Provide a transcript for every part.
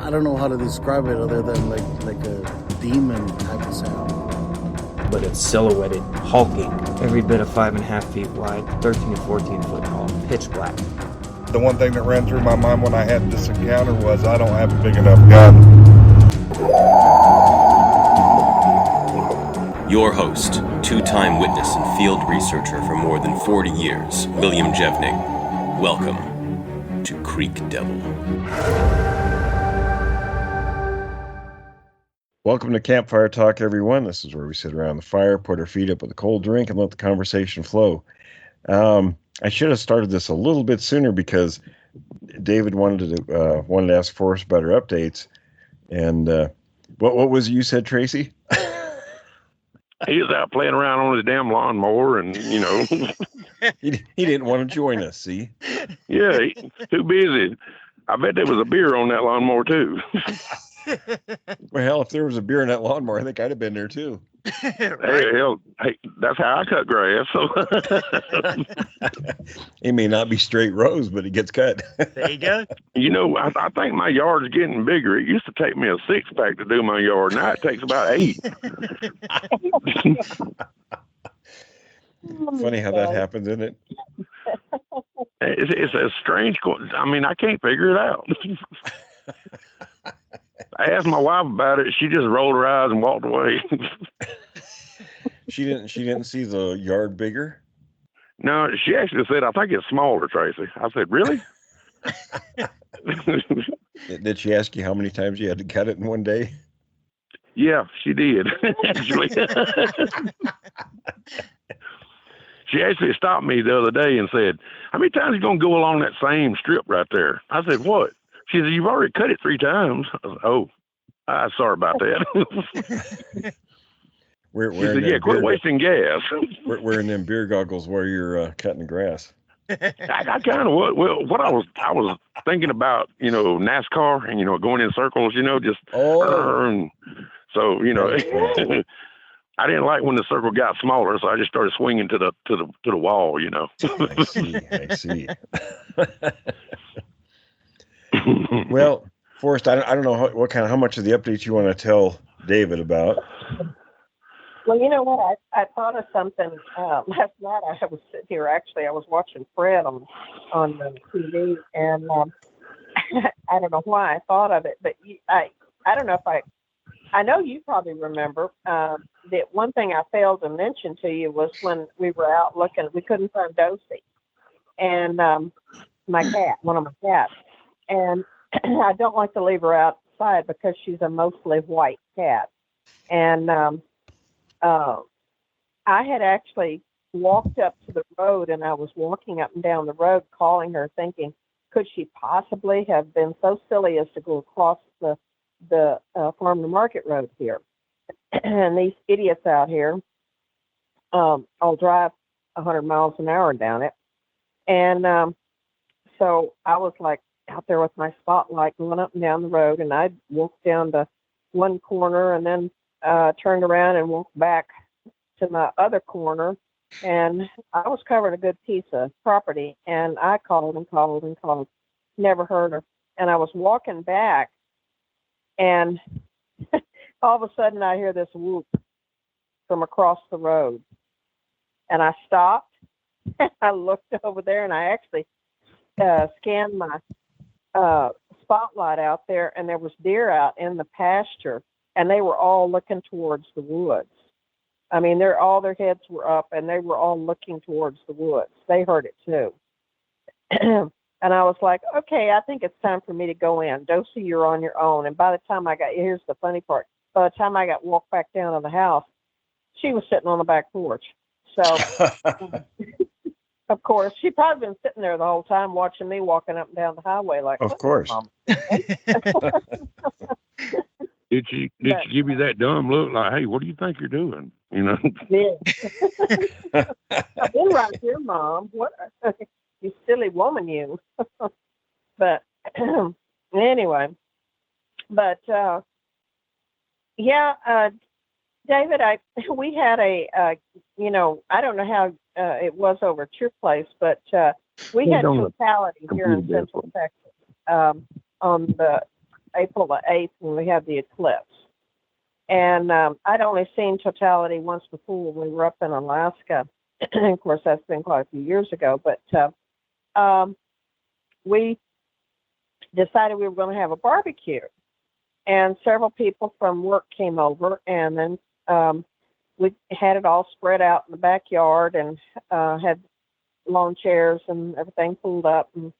I don't know how to describe it other than like a demon type of sound. But it's silhouetted, hulking, every bit of 5.5 feet wide, 13 to 14 foot tall, pitch black. The one thing that ran through my mind when I had this encounter was I don't have a big enough gun. Your host, two-time witness and field researcher for more than 40 years, William Jevning. Welcome to Creek Devil. Welcome to Campfire Talk, everyone. This is where we sit around the fire, put our feet up with a cold drink, and let the conversation flow. I should have started this a little bit sooner because David wanted to ask Forrest about her updates. And what was it you said, Tracy? He was out playing around on his damn lawnmower, and he didn't want to join us. See? Yeah, too busy. I bet there was a beer on that lawnmower too. Well, hell, if there was a beer in that lawnmower, I think I'd have been there too. Right. Hey, that's how I cut grass. So It may not be straight rows, but it gets cut. There you go. I think my yard's getting bigger. It used to take me a 6-pack to do my yard. Now it takes about 8. Funny how that happens, isn't it? It's a strange. I mean, I can't figure it out. I asked my wife about it. She just rolled her eyes and walked away. She didn't see the yard bigger? No, she actually said, I think it's smaller, Tracy. I said, really? Did she ask you how many times you had to cut it in one day? Yeah, she did, actually. She actually stopped me the other day and said, how many times are you going to go along that same strip right there? I said, what? She said, you've already cut it 3 times. I said, oh, sorry about that. She said, yeah, quit wasting gas. Wearing them beer goggles while you're cutting the grass. I kind of what I was thinking about, NASCAR and going in circles, just and so I didn't like when the circle got smaller, so I just started swinging to the wall, I see. Well, Forrest, I don't know how much of the updates you want to tell David about. Well, you know what? I thought of something last night. I was sitting here. Actually, I was watching Fred on the TV, and I don't know why I thought of it, but I don't know if I know you probably remember that one thing I failed to mention to you was when we were out looking, we couldn't find Dosey, and my cat, one of my cats, and I don't like to leave her outside because she's a mostly white cat, and I had actually walked up to the road, and I was walking up and down the road calling her, thinking, could she possibly have been so silly as to go across the farm to market road here? And these idiots out here, I'll drive 100 miles an hour down it. And so I was like out there with my spotlight going up and down the road, and I'd walk down to one corner and then turned around and walked back to my other corner, and I was covering a good piece of property, and I called and called and called, never heard her. And I was walking back, and all of a sudden I hear this whoop from across the road, and I stopped. I looked over there, and I actually scanned my spotlight out there, and there was deer out in the pasture, and they were all looking towards the woods. I mean, all their heads were up, and they were all looking towards the woods. They heard it too. And I was like, okay, I think it's time for me to go in. Dosey, you're on your own. And by the time here's the funny part, by the time I walked back down to the house, she was sitting on the back porch. So, of course, she'd probably been sitting there the whole time watching me walking up and down the highway like, of course. Mom? Did she give you that dumb look like, hey, what do you think you're doing? Yeah. I've been right here, Mom. What? You silly woman, you. But anyway, David, we had I don't know how it was over at your place, but we had totality here in Central Texas on the April the 8th when we had the eclipse. And I'd only seen totality once before when we were up in Alaska. Of course, that's been quite a few years ago. But we decided we were going to have a barbecue. And several people from work came over, and then we had it all spread out in the backyard and had lawn chairs and everything pulled up. And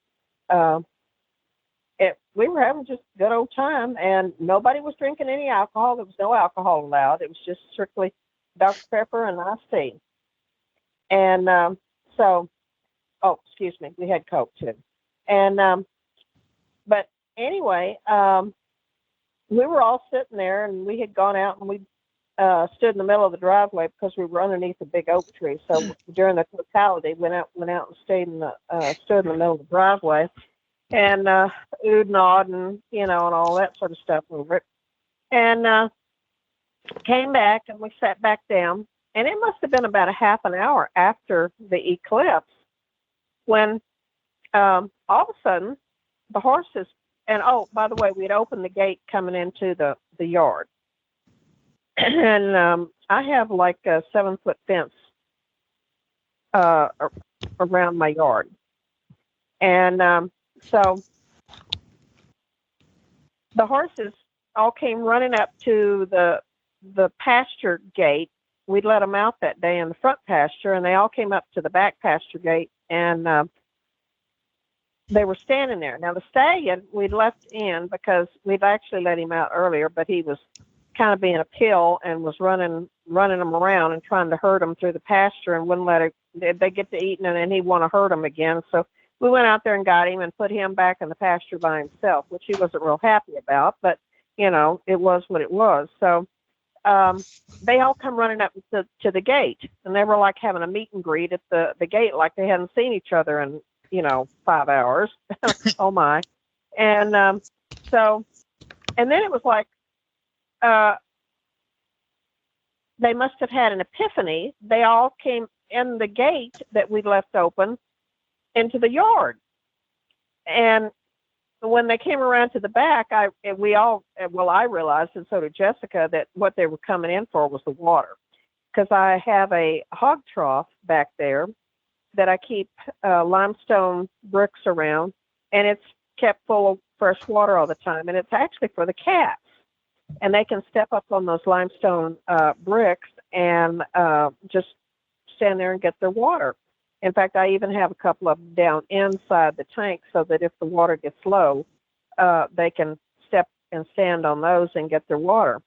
we were having just a good old time, and nobody was drinking any alcohol. There was no alcohol allowed. It was just strictly Dr. Pepper and iced tea. And excuse me, we had Coke too. And but anyway, we were all sitting there, and we had gone out and we stood in the middle of the driveway because we were underneath a big oak tree. So during the totality, went out and stood in the middle of the driveway, and oohed and awed and and all that sort of stuff over it. And came back and we sat back down, and it must have been about a half an hour after the eclipse when all of a sudden the horses. And by the way, we'd opened the gate coming into the yard. And I have like a 7-foot fence around my yard. And so the horses all came running up to the pasture gate. We'd let them out that day in the front pasture, and they all came up to the back pasture gate, and they were standing there. Now, the stallion we'd left in because we'd actually let him out earlier, but he was kind of being a pill and was running them around and trying to herd them through the pasture and wouldn't let it. They get to eating and then he'd want to herd them again. So we went out there and got him and put him back in the pasture by himself, which he wasn't real happy about, but it was what it was. So they all come running up to the gate, and they were like having a meet and greet at the gate, like they hadn't seen each other in 5 hours. Oh my. And and then it was like they must have had an epiphany. They all came in the gate that we left open into the yard. And when they came around to the back, I realized, and so did Jessica, that what they were coming in for was the water. Because I have a hog trough back there that I keep limestone bricks around, and it's kept full of fresh water all the time. And it's actually for the cats. And they can step up on those limestone bricks and just stand there and get their water. In fact, I even have a couple of them down inside the tank so that if the water gets low, they can step and stand on those and get their water.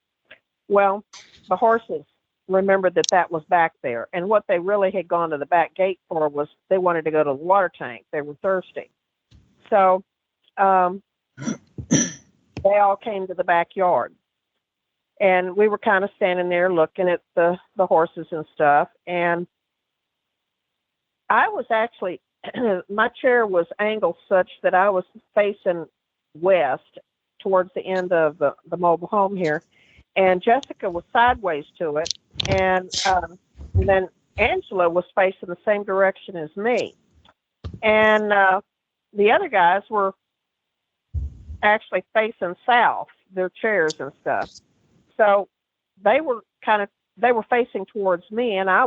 Well, the horses remembered that was back there. And what they really had gone to the back gate for was they wanted to go to the water tank. They were thirsty. So they all came to the backyard. And we were kind of standing there looking at the horses and stuff. And I was actually, my chair was angled such that I was facing west towards the end of the mobile home here. And Jessica was sideways to it. And then Angela was facing the same direction as me. And the other guys were actually facing south, their chairs and stuff. So they were facing towards me, and I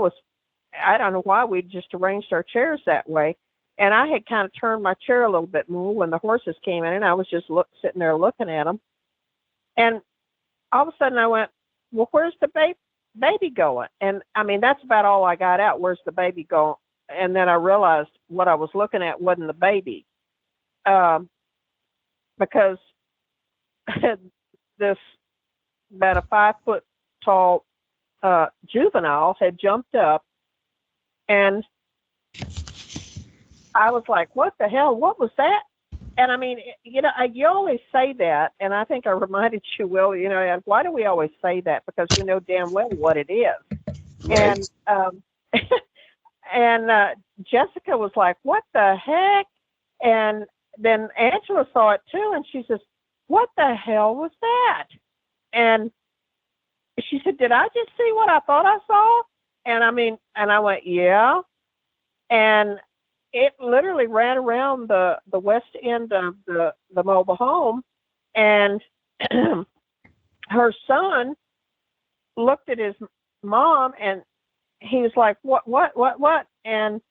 don't know why we just arranged our chairs that way. And I had kind of turned my chair a little bit more when the horses came in, and I was just sitting there looking at them. And all of a sudden I went, well, where's the baby going? And I mean, that's about all I got out. Where's the baby going? And then I realized what I was looking at wasn't the baby. Because this about a 5-foot tall juvenile had jumped up, and I was like, what the hell? What was that? And I mean, you always say that, and I think I reminded you, Will, why do we always say that? Because we know damn well what it is. Right. And Jessica was like, what the heck? And then Angela saw it too, and she says, what the hell was that? And she said, did I just see what I thought I saw? And I went, yeah. And it literally ran around the west end of the mobile home And her son looked at his mom, and he was like, what? And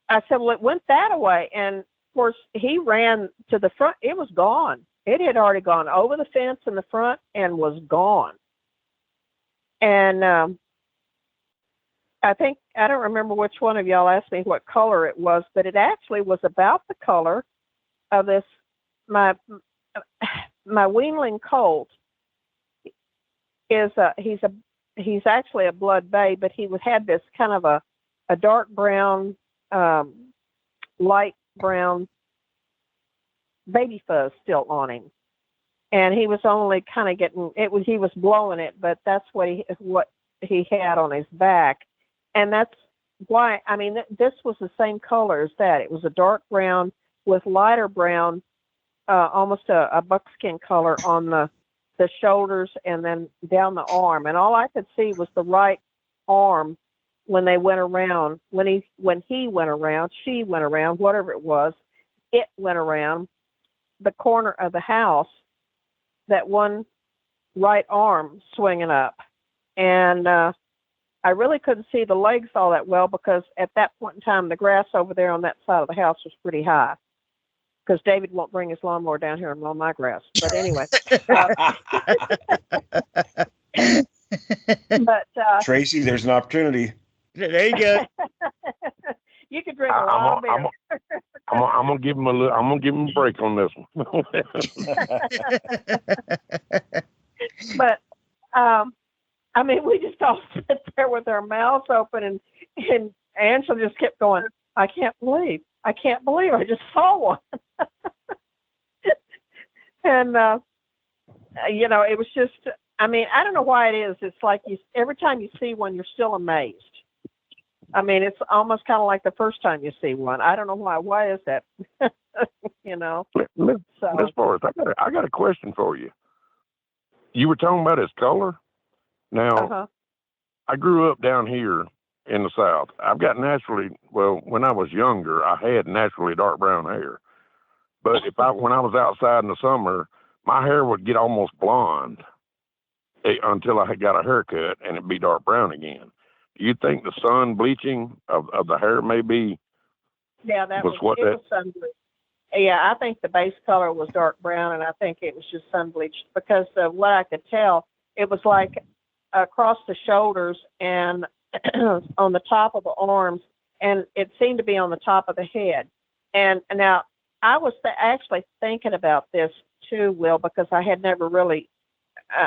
I said, well, it went that way. And of course, he ran to the front. It was gone. It had already gone over the fence in the front and was gone. And I don't remember which one of y'all asked me what color it was, but it actually was about the color of this, my weanling colt is he's actually a blood bay, but he had this kind of a dark brown, light brown baby fuzz still on him, and he was only kind of getting it. He was blowing it, but that's what he had on his back, and that's why. I mean, this was the same color as that. It was a dark brown with lighter brown, almost a buckskin color on the shoulders and then down the arm, and all I could see was the right arm when they went around. When he went around, she went around, whatever it was, it went around the corner of the house, that one right arm swinging up. And I really couldn't see the legs all that well because at that point in time, the grass over there on that side of the house was pretty high, because David won't bring his lawnmower down here and mow my grass. But anyway. But Tracy, there's an opportunity. There you go. you could drink a lot of beer. I'm gonna give him a break on this one. But I mean, we just all sit there with our mouths open, and Angela just kept going, I can't believe I just saw one. And it was just, I mean, I don't know why it is. It's like every time you see one, you're still amazed. I mean, it's almost kind of like the first time you see one. I don't know why. Why is that? Miss Forrest, I got a question for you. You were talking about its color. Now, I grew up down here in the South. I've got when I was younger, I had naturally dark brown hair. But when I was outside in the summer, my hair would get almost blonde until I had got a haircut, and it'd be dark brown again. Do you think the sun bleaching of the hair may be? Yeah, was sun bleached. Yeah, I think the base color was dark brown, and I think it was just sun bleached because of what I could tell. It was like across the shoulders and on the top of the arms, and it seemed to be on the top of the head. And now I was actually thinking about this too, Will, because I had never really,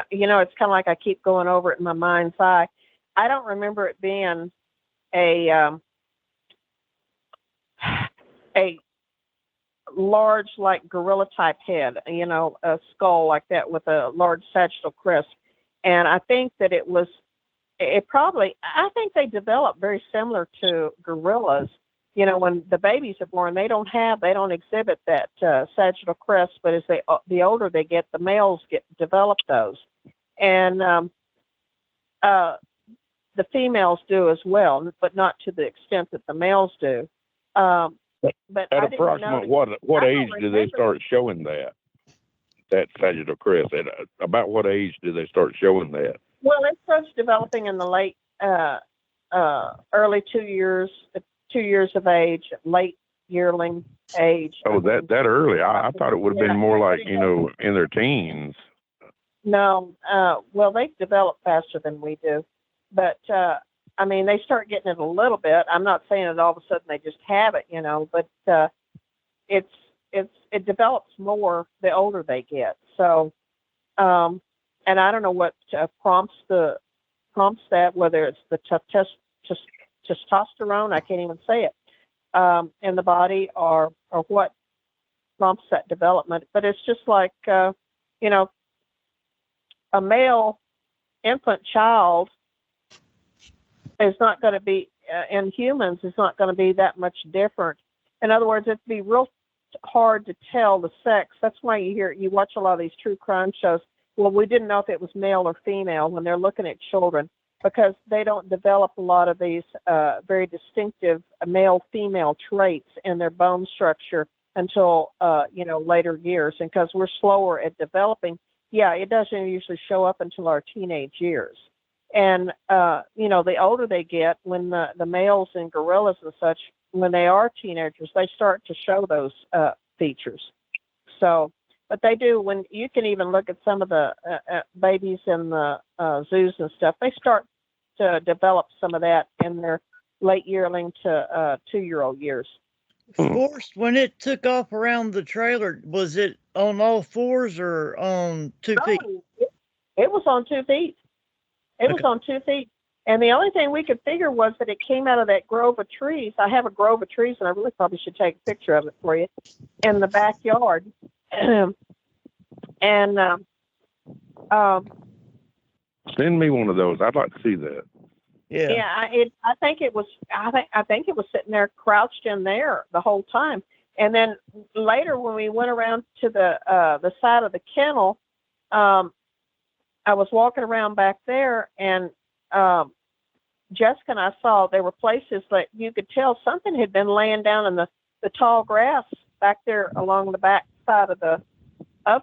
it's kind of like I keep going over it in my mind's eye. I don't remember it being a large, like gorilla type head, a skull like that with a large sagittal crest. And I think that I think they develop very similar to gorillas. When the babies are born, they don't exhibit that sagittal crest, but as the older they get, the males develop those. And the females do as well, but not to the extent that the males do. But at approximately what age do they start showing that sagittal crest? At about what age do they start showing that? Well, it starts developing in the late, early 2 years of age, late yearling age. Oh, that early? I thought it would have been more like in their teens. No, well, they develop faster than we do, but I mean, they start getting it a little bit. I'm not saying that all of a sudden they just have it, but it develops more the older they get. So, and I don't know what prompts that, whether it's the testosterone, I can't even say it, in the body, or what prompts that development. But it's just like, a male infant child is not going to be, in humans, is not going to be that much different. In other words, it'd be real hard to tell the sex. That's why you watch a lot of these true crime shows. Well, we didn't know if it was male or female when they're looking at children, because they don't develop a lot of these very distinctive male-female traits in their bone structure until later years, and because we're slower at developing, it doesn't usually show up until our teenage years. And the older they get, when the males and gorillas and such, when they are teenagers, they start to show those features. So, but they do. When you can even look at some of the babies in the zoos and stuff, they start to develop some of that in their late yearling to 2-year-old years. Forrest, when it took off around the trailer, was it on all fours or on 2 feet? It was on 2 feet. It was on 2 feet. And the only thing we could figure was that it came out of that grove of trees. I have a grove of trees, and I really probably should take a picture of it for you, in the backyard. And send me one of those. I'd like to see that. Yeah. I think it was sitting there crouched in there the whole time. And then later, when we went around to the side of the kennel, I was walking around back there, and Jessica and I saw there were places that you could tell something had been laying down in the tall grass back there along the back side of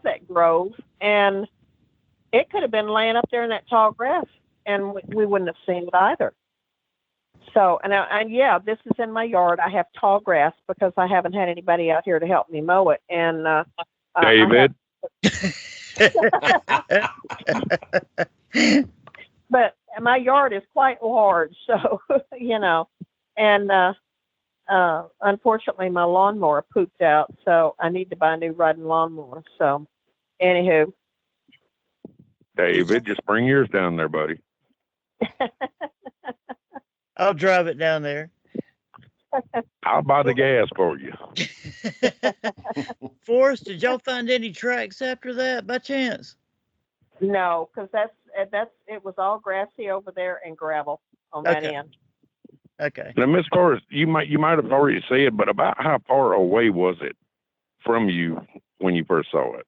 that grove, and it could have been laying up there in that tall grass, and we wouldn't have seen it either. So, and this is in my yard. I have tall grass because I haven't had anybody out here to help me mow it. And David. But my yard is quite large, so and unfortunately my lawnmower pooped out, so I need to buy a new riding lawnmower. So, anywho, David, just bring yours down there, buddy. I'll drive it down there. I'll buy the gas for you. Forrest, did y'all find any tracks after that by chance? No, because it was all grassy over there and gravel on that end. Okay. Now, Miss Forrest, you might have already said, but about how far away was it from you when you first saw it?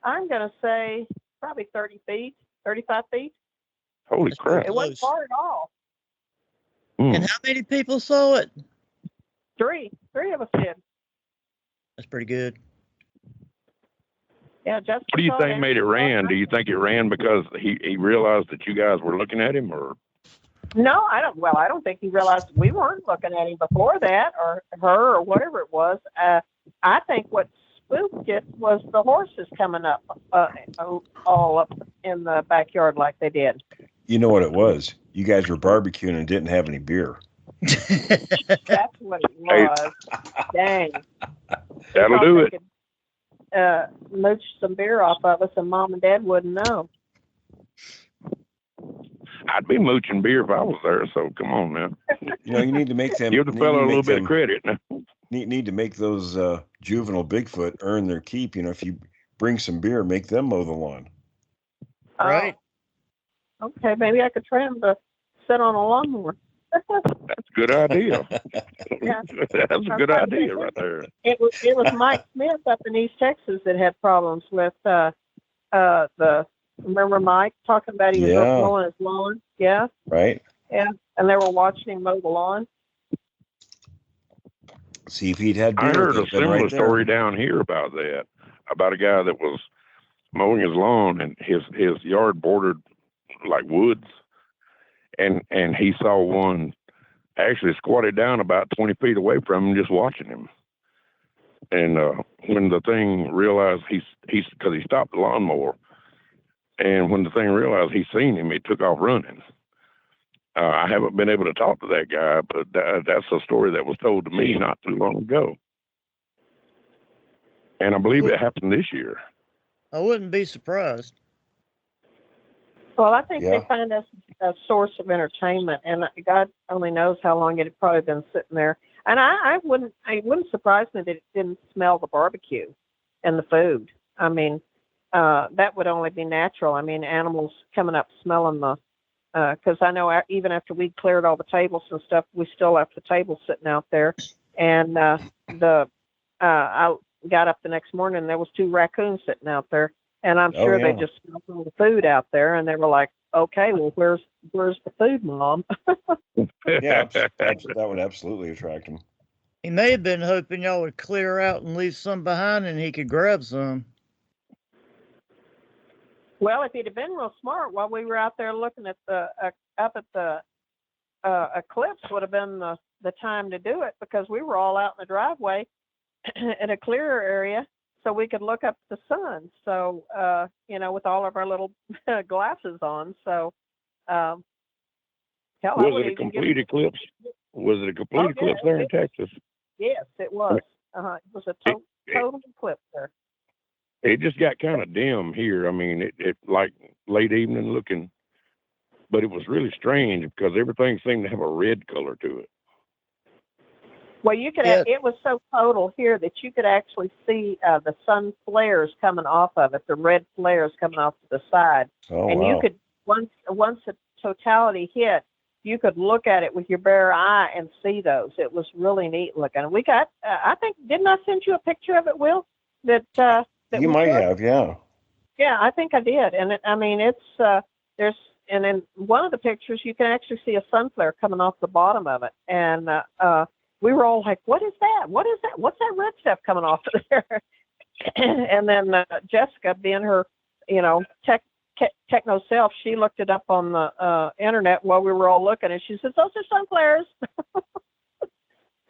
I'm gonna say probably 30 feet, 35 feet. Holy crap! It wasn't far at all. And how many people saw it? Three of us did. That's pretty good. Yeah, just. What do you think made it ran? Do you think it ran because he realized that you guys were looking at him, or? No, I don't. Well, I don't think he realized we weren't looking at him before that, or her, or whatever it was. I think what spooked it was the horses coming up, all up in the backyard like they did. You know what it was? You guys were barbecuing and didn't have any beer. That's what it was. Dang. That'll do it. Mooch some beer off of us, and Mom and Dad wouldn't know. I'd be mooching beer if I was there. So come on now. You need to make them. Give the fellow a little bit of credit now. Need to make those juvenile Bigfoot earn their keep. If you bring some beer, make them mow the lawn. Right. Okay, maybe I could try him to sit on a lawnmower. That's a good idea. Yeah. That's a good idea right there. It was Mike Smith up in East Texas that had problems with remember Mike talking about he was mowing his lawn? Yeah. Right. Yeah. And they were watching him mow the lawn. See if he'd had beer. I heard a similar story down here about that, about a guy that was mowing his lawn and his yard bordered like woods, and he saw one actually squatted down about 20 feet away from him, just watching him. And when the thing realized he's because he stopped the lawnmower, and when the thing realized he seen him, he took off running. I haven't been able to talk to that guy, but that's a story that was told to me not too long ago. And I believe it happened this year. I wouldn't be surprised. Well, I think they find us a source of entertainment, and God only knows how long it had probably been sitting there. And it wouldn't surprise me that it didn't smell the barbecue and the food. I mean, that would only be natural. I mean, animals coming up smelling because I know even after we cleared all the tables and stuff, we still left the tables sitting out there. And I got up the next morning and there was 2 raccoons sitting out there. And I'm Oh, sure yeah. they just smelled all the food out there, and they were like, "Okay, well, where's the food, Mom?" Yeah, that would absolutely attract him. He may have been hoping y'all would clear out and leave some behind and he could grab some. Well, if he'd have been real smart while we were out there looking at the up at the eclipse, would have been the time to do it, because we were all out in the driveway in a clearer area, so we could look up the sun. So with all of our little glasses on. So hell, I Was would it a even complete eclipse? Was it a complete eclipse there in Texas? Yes, it was. It was a total eclipse there. It just got kind of dim here. I mean, it like late evening looking, but it was really strange because everything seemed to have a red color to it. Well, you could. Yeah. It was so total here that you could actually see the sun flares coming off of it, the red flares coming off to the side, Oh, and wow. you could once the totality hit, you could look at it with your bare eye and see those. It was really neat looking. We got. I think, didn't I send you a picture of it, Will? That You might have, yeah. Yeah, I think I did. And it's there's, and in one of the pictures you can actually see a sun flare coming off the bottom of it. And we were all like, "What is that? What is that? What's that red stuff coming off of there?" And then Jessica, being her, techno self, she looked it up on the internet while we were all looking, and she says, "Those are sun flares."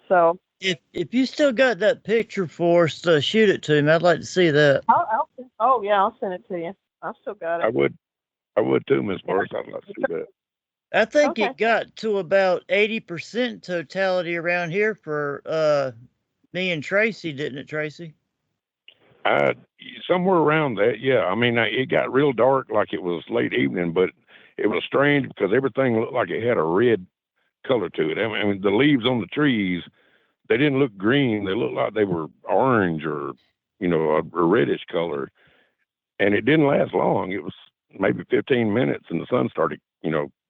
So If you still got that picture for us, shoot it to me. I'd like to see that. I'll send it to you. I've still got it. I would too, Miss Morris. I'd like to see that. I think Okay. it got to about 80% totality around here for me and Tracy, didn't it, Tracy? Somewhere around that, yeah. I mean, it got real dark, like it was late evening, but it was strange because everything looked like it had a red color to it. I mean, the leaves on the trees, they didn't look green. They looked like they were orange or, a reddish color. And it didn't last long. It was maybe 15 minutes, and the sun started,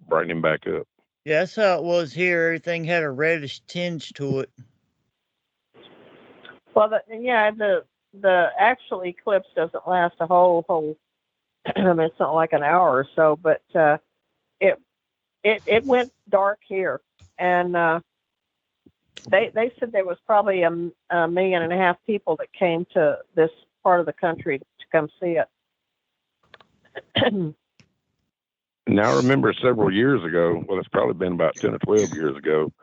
brightening back up. Yeah, that's how it was here. Everything had a reddish tinge to it. Well, the actual eclipse doesn't last a whole. I mean, it's not like an hour or so, but it went dark here, and they said there was probably a 1.5 million people that came to this part of the country to come see it. Now, I remember several years ago. Well, it's probably been about 10 or 12 years ago.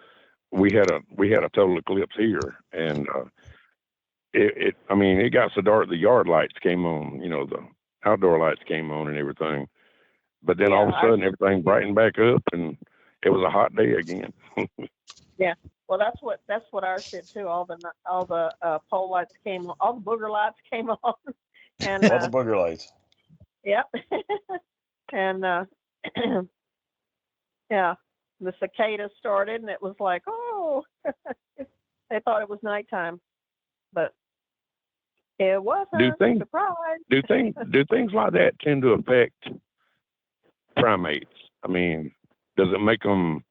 We had a total eclipse here, and it got so dark the yard lights came on. The outdoor lights came on and everything. But then all of a sudden, everything brightened back up, and it was a hot day again. Yeah. Well, that's what ours did too. All the pole lights came on, all the booger lights came on, and All the booger lights. Yep. And yeah, the cicadas started, and it was like, oh, they thought it was nighttime, but it wasn't. Surprise. Do things like that tend to affect primates? I mean, does it make them,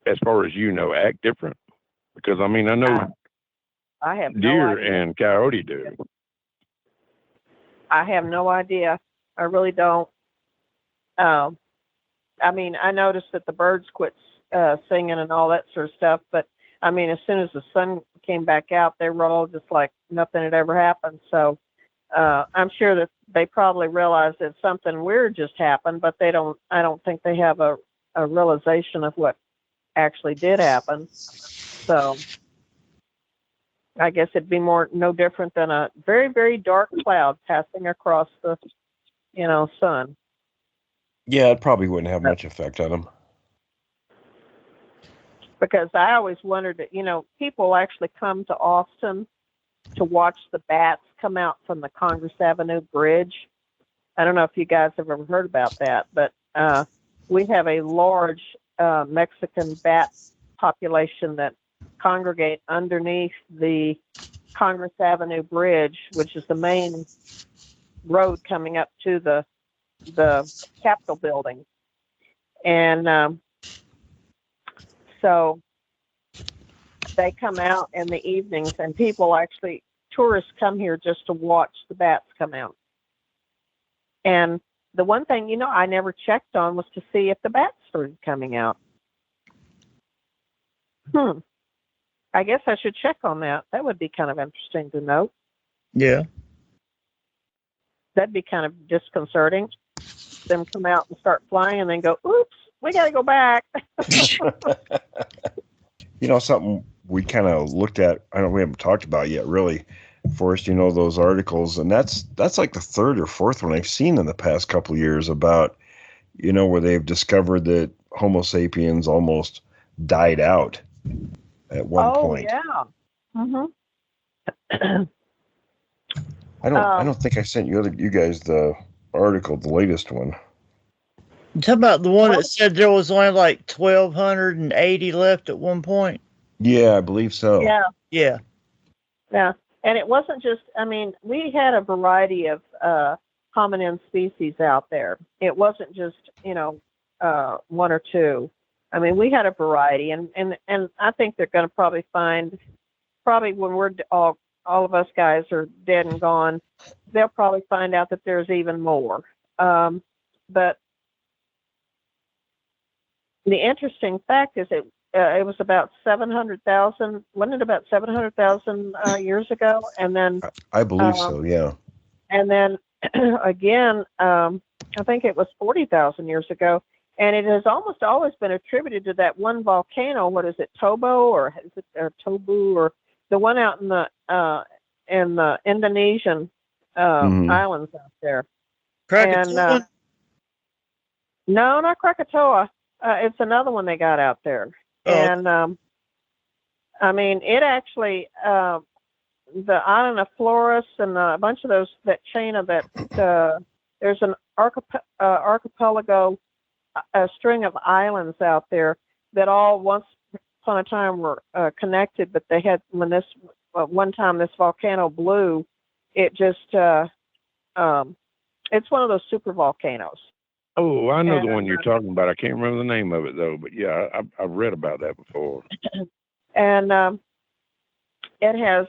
as far as act different? Because I mean, I know I have deer no idea. and coyote do. I have no idea. I really don't. I mean, I noticed that the birds quit singing and all that sort of stuff, but I mean, as soon as the sun came back out, they were all just like nothing had ever happened. So I'm sure that they probably realized that something weird just happened, but I don't think they have a realization of what actually did happen. So I guess it'd be no different than a very, very dark cloud passing across the, sun. Yeah, it probably wouldn't have much effect on them. Because I always wondered that, people actually come to Austin to watch the bats come out from the Congress Avenue Bridge. I don't know if you guys have ever heard about that, but we have a large Mexican bat population that congregate underneath the Congress Avenue Bridge, which is the main road coming up to the Capitol building. And so they come out in the evenings, and tourists come here just to watch the bats come out. And the one thing, I never checked on was to see if the bats started coming out. I guess I should check on that. That would be kind of interesting to know. Yeah. That'd be kind of disconcerting. Them come out and start flying and then go, oops, we got to go back. Something we kind of looked at, we haven't talked about yet, really, Forrest, those articles, and that's like the third or fourth one I've seen in the past couple of years about, where they've discovered that Homo sapiens almost died out at one point. Oh, yeah. Mm-hmm. I don't think I sent you guys the article, the latest one. You talking about the one that said there was only like 1,280 left at one point? Yeah, I believe so. Yeah. Yeah. Yeah. And it wasn't just, we had a variety of hominin species out there. It wasn't just, one or two. We had a variety, and I think they're going to probably find, when we're all of us guys are dead and gone, they'll probably find out that there's even more. But the interesting fact is it was about 700,000, wasn't it about 700,000 years ago? And then I believe so, yeah. And then again, I think it was 40,000 years ago. And it has almost always been attributed to that one volcano. What is it, Tobo, or is it Tobu, or the one out in the Indonesian islands out there? Krakatoa? And, no, not Krakatoa. It's another one they got out there. Oh. And it actually, the island of Flores and a bunch of those, that chain of that, there's an archipelago, a string of islands out there that all once upon a time were connected, but they had, when this one time this volcano blew, it just it's one of those super volcanoes. Oh, I know the one you're talking about. I can't remember the name of it though, but yeah, I've read about that before. And it has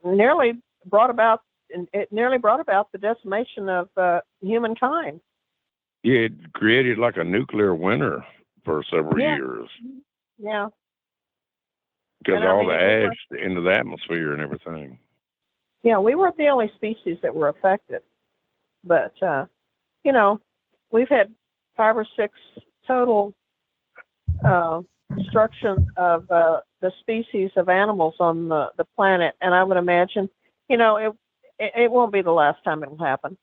nearly brought about the decimation of humankind. Yeah, it created like a nuclear winter for several years. Yeah. Because all the ash into the atmosphere and everything. Yeah, we weren't the only species that were affected. But, we've had 5 or 6 total destruction of the species of animals on the planet. And I would imagine, it won't be the last time it'll happen.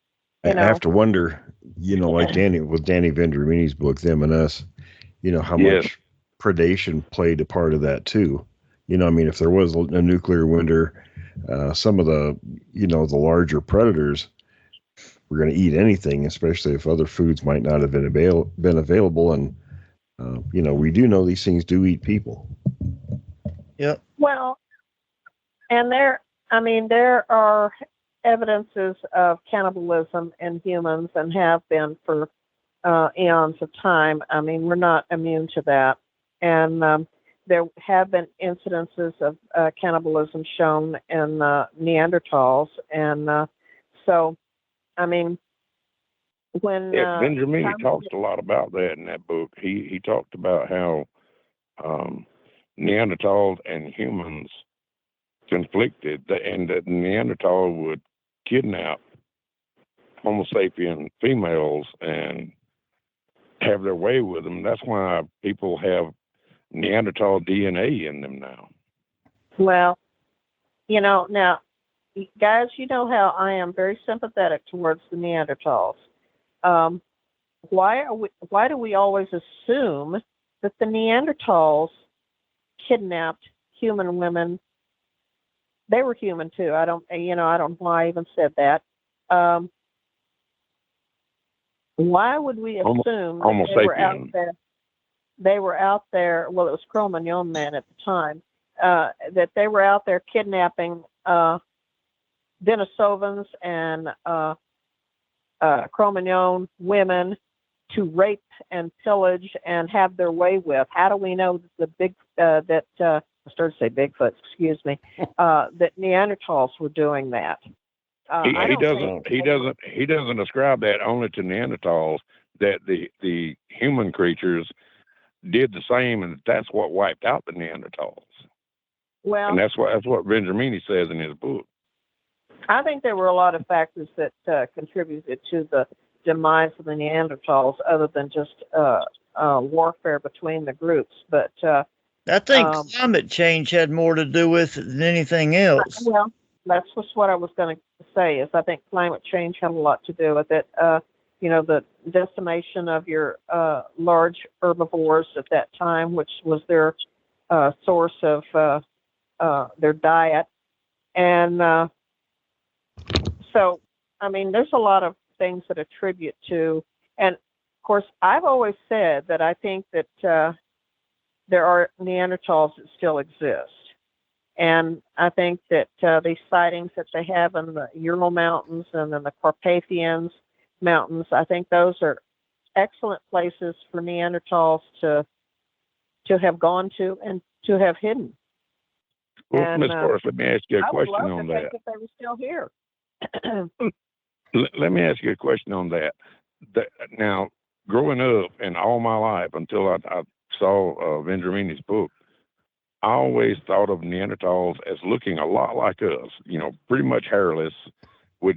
I have to wonder, like with Danny Vendramini's book, Them and Us, how much predation played a part of that too. If there was a nuclear winter, some of the, the larger predators were going to eat anything, especially if other foods might not have been available. And, we do know these things do eat people. Yep. Well, and there are evidences of cannibalism in humans and have been for eons of time. We're not immune to that. And there have been incidences of cannibalism shown in Neanderthals. And so, when... Benjamin talks a lot about that in that book. He talked about how Neanderthals and humans conflicted, and that Neanderthal would kidnap Homo sapien females and have their way with them. That's why people have Neanderthal DNA in them now. Well, now, guys, how I am very sympathetic towards the Neanderthals. Why do we always assume that the Neanderthals kidnapped human women? They were human too. I don't know why I even said that. Why would we assume that they were out there? They were out there. Well, it was Cro-Magnon men at the time. That they were out there kidnapping Denisovans and Cro-Magnon women to rape and pillage and have their way with. How do we know that I started to say Bigfoot, excuse me, that Neanderthals were doing that? I He don't think doesn't ascribe that only to Neanderthals. That the human creatures did the same, and that's what wiped out the Neanderthals. well, And that's what Benjamini says in his book. I think there were a lot of factors that contributed to the demise of the Neanderthals, other than just warfare between the groups. But I think Um, climate change had more to do with it than anything else. well, that's just what I was going to say. Is I think climate change had a lot to do with it. The decimation of your large herbivores at that time, which was their source of their diet, and so I mean, there's a lot of things that attribute to, and of course, I've always said that I think that there are Neanderthals that still exist. And I think that these sightings that they have in the Ural Mountains and in the Carpathians Mountains, I think those are excellent places for Neanderthals to have gone to and to have hidden. Well, And Miss Forrest, let me ask you a I would question love on to that. think that they were still here. Let me ask you a question on that. Now, growing up and all my life until I saw Benjamini's book, I always thought of Neanderthals as looking a lot like us, pretty much hairless with,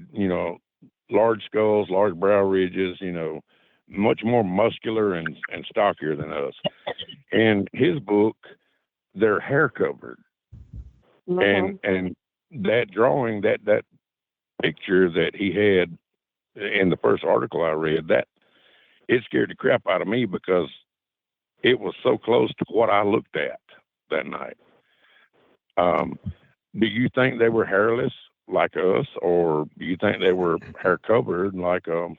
large skulls, large brow ridges, much more muscular and stockier than us. In his book, they're hair covered. Mhm. And that drawing, that picture that he had in the first article I read, that it scared the crap out of me because it was so close to what I looked at that night. Do you think they were hairless like us, or do you think they were hair covered like the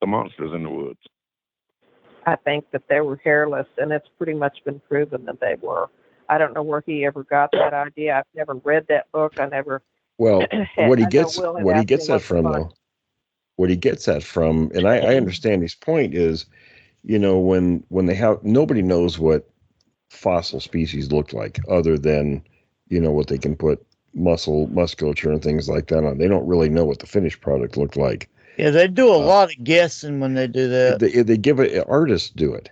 monsters in the woods? I think that they were hairless, and it's pretty much been proven that they were. I don't know where he ever got that idea. I've never read that book. I never. Well, what he I know gets Will had what he asked me gets that what's the from book. though, what he gets that from, and I understand his point is, when they have, nobody knows what fossil species look like other than, what they can put musculature and things like that on. They don't really know what the finished product looked like. Yeah, they do a lot of guessing when they do that. They give it, artists do it.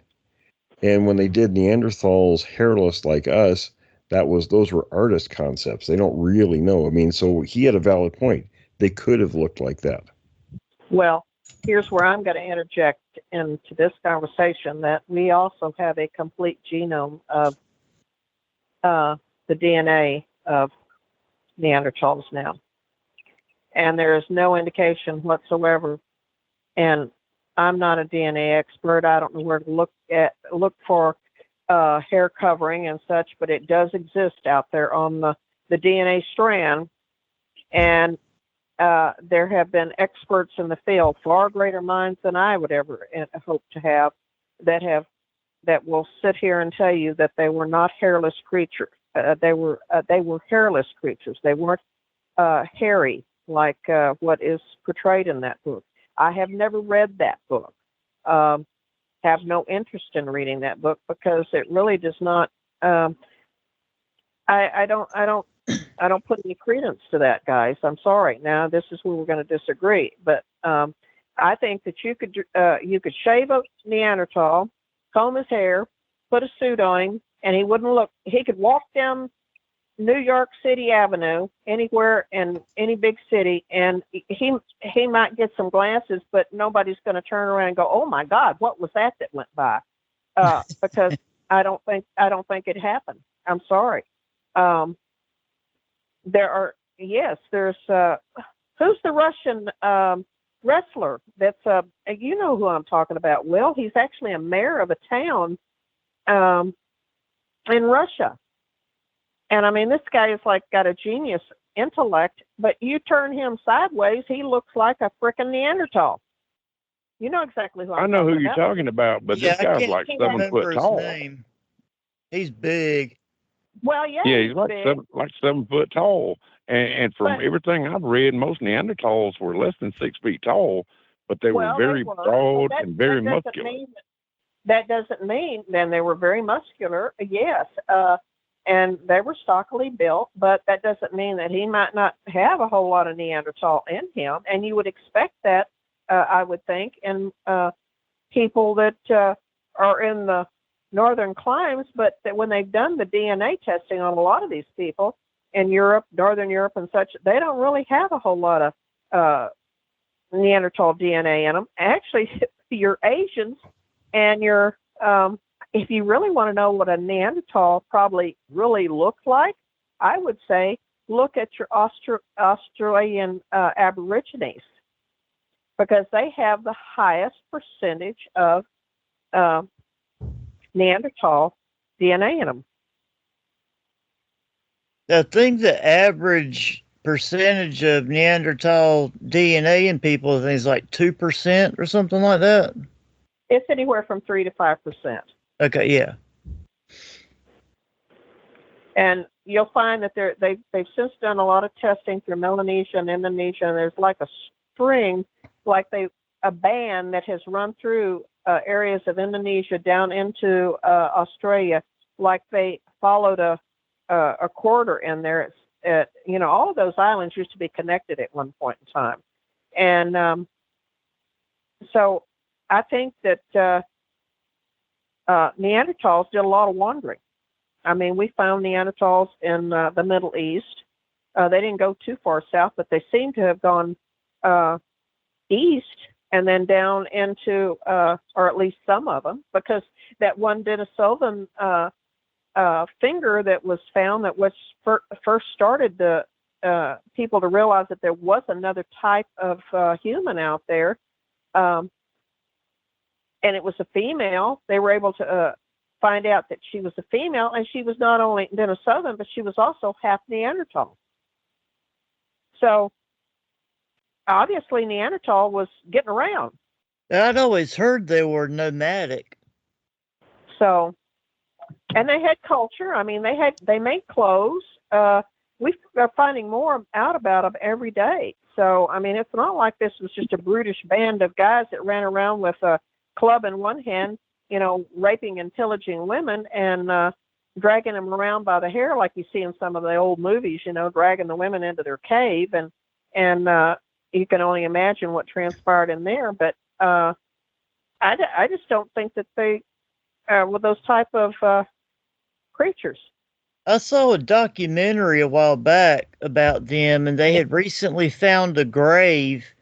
And when they did Neanderthals hairless like us, those were artist concepts. They don't really know. I mean, so he had a valid point. They could have looked like that. Well, here's where I'm going to interject into this conversation that we also have a complete genome of the DNA of Neanderthals now. And there is no indication whatsoever. And I'm not a DNA expert. I don't know where to look for hair covering and such, but it does exist out there on the DNA strand. And there have been experts in the field, far greater minds than I would ever hope to have, that will sit here and tell you that they were not hairless creatures. They were hairless creatures. They weren't hairy like what is portrayed in that book. I have never read that book. Have no interest in reading that book because it really does not. I don't put any credence to that, guys. I'm sorry. Now this is where we're going to disagree, but I think that you could shave a Neanderthal, comb his hair, put a suit on him, and he wouldn't look. He could walk down New York City Avenue, anywhere in any big city, and he might get some glances, but nobody's going to turn around and go, "Oh my God, what was that went by?" Because I don't think it happened. I'm sorry. There's who's the Russian wrestler that's you know who I'm talking about, Will. He's actually a mayor of a town in Russia. And I mean, this guy is like got a genius intellect, but you turn him sideways, he looks like a frickin' Neanderthal. You know exactly who I'm talking about. I know who you're talking about, but this guy's like 7 foot tall. Name. He's big. Well, yeah, he's like big. 7 foot tall. And from everything I've read, most Neanderthals were less than 6 feet tall, but they were very broad and very muscular. That doesn't mean then they were very muscular. Yes. and they were stockily built, but that doesn't mean that he might not have a whole lot of Neanderthal in him. And you would expect that, I would think, in people that are in the northern climes, but that when they've done the DNA testing on a lot of these people in Europe, Northern Europe and such, they don't really have a whole lot of Neanderthal DNA in them. Actually, your Asians and your, if you really want to know what a Neanderthal probably really looked like, I would say look at your Australian Aborigines, because they have the highest percentage of Neanderthal DNA in them. I think the average percentage of Neanderthal DNA in people, I think, is like 2% or something like that. It's anywhere from 3 to 5%. Okay, yeah. And you'll find that they've since done a lot of testing through Melanesia and Indonesia, and there's like a string, like a band that has run through areas of Indonesia down into Australia, like they followed a corridor in there. All of those islands used to be connected at one point in time. And so I think that Neanderthals did a lot of wandering. I mean, we found Neanderthals in the Middle East. They didn't go too far south, but they seem to have gone east and then down into, or at least some of them, because that one Denisovan finger that was found that was first started the people to realize that there was another type of human out there, and it was a female. They were able to find out that she was a female, and she was not only Denisovan, but she was also half Neanderthal. So obviously Neanderthal was getting around. I'd always heard they were nomadic. So, and they had culture. I mean, they made clothes. We are finding more out about them every day. So, I mean, it's not like this was just a brutish band of guys that ran around with a club in one hand, raping and pillaging women and dragging them around by the hair, like you see in some of the old movies, dragging the women into their cave. And you can only imagine what transpired in there. But I just don't think that they were those type of creatures. I saw a documentary a while back about them, and they had recently found a grave,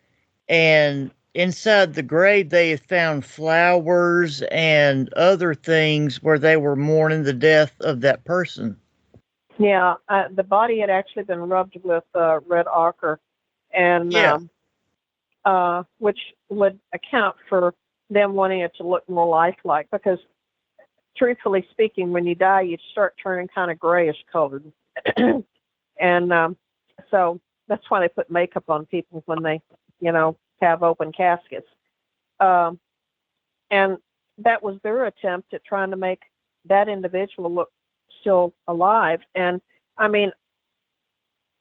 and inside the grave they had found flowers and other things where they were mourning the death of that person. Yeah, the body had actually been rubbed with red ochre, and which would account for them wanting it to look more lifelike, because truthfully speaking, when you die, you start turning kind of grayish colored. And so that's why they put makeup on people when they, have open caskets. And that was their attempt at trying to make that individual look still alive. And I mean,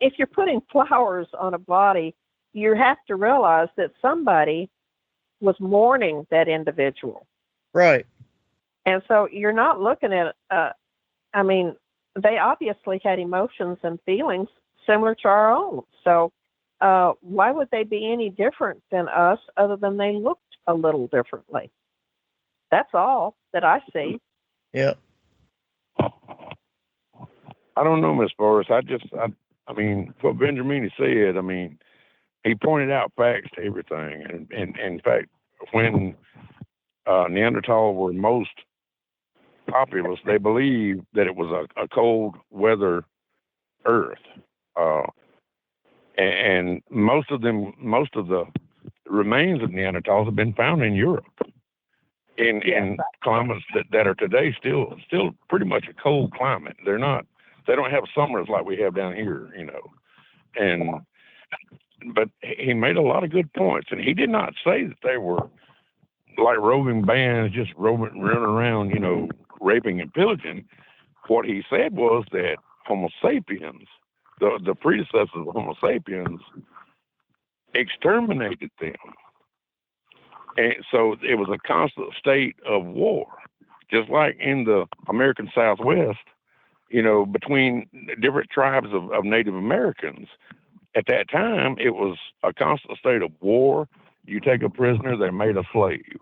if you're putting flowers on a body, you have to realize that somebody was mourning that individual. Right. And so you're not looking at, they obviously had emotions and feelings similar to our own. So why would they be any different than us other than they looked a little differently? That's all that I see. Yeah. I don't know, Miss Boris. I mean, what Benjamin said, he pointed out facts to everything. And in fact, when Neanderthal were most populous, they believed that it was a cold weather earth. And most of the remains of Neanderthals have been found in Europe, in climates that are today still pretty much a cold climate. They don't have summers like we have down here, but he made a lot of good points, and he did not say that they were like roving bands just running around, raping and pillaging. What he said was that Homo sapiens, the predecessors of Homo sapiens, exterminated them. And so it was a constant state of war. Just like in the American Southwest, between different tribes of Native Americans. At that time, it was a constant state of war. You take a prisoner, they're made a slave,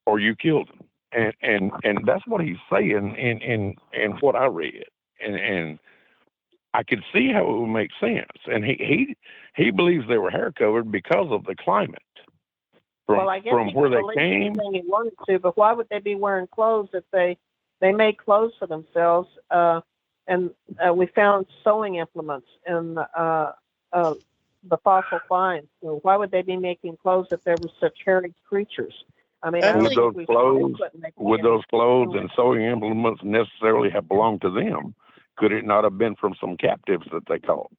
or you killed him. And that's what he's saying in what I read. And I could see how it would make sense. And he believes they were hair covered because of the climate. I guess from where they came. Anything he wanted to, but why would they be wearing clothes if they made clothes for themselves? And we found sewing implements in the fossil finds. So why would they be making clothes if there were such hairy creatures? I mean, would those clothes and sewing implements necessarily have belonged to them? Could it not have been from some captives that they caught?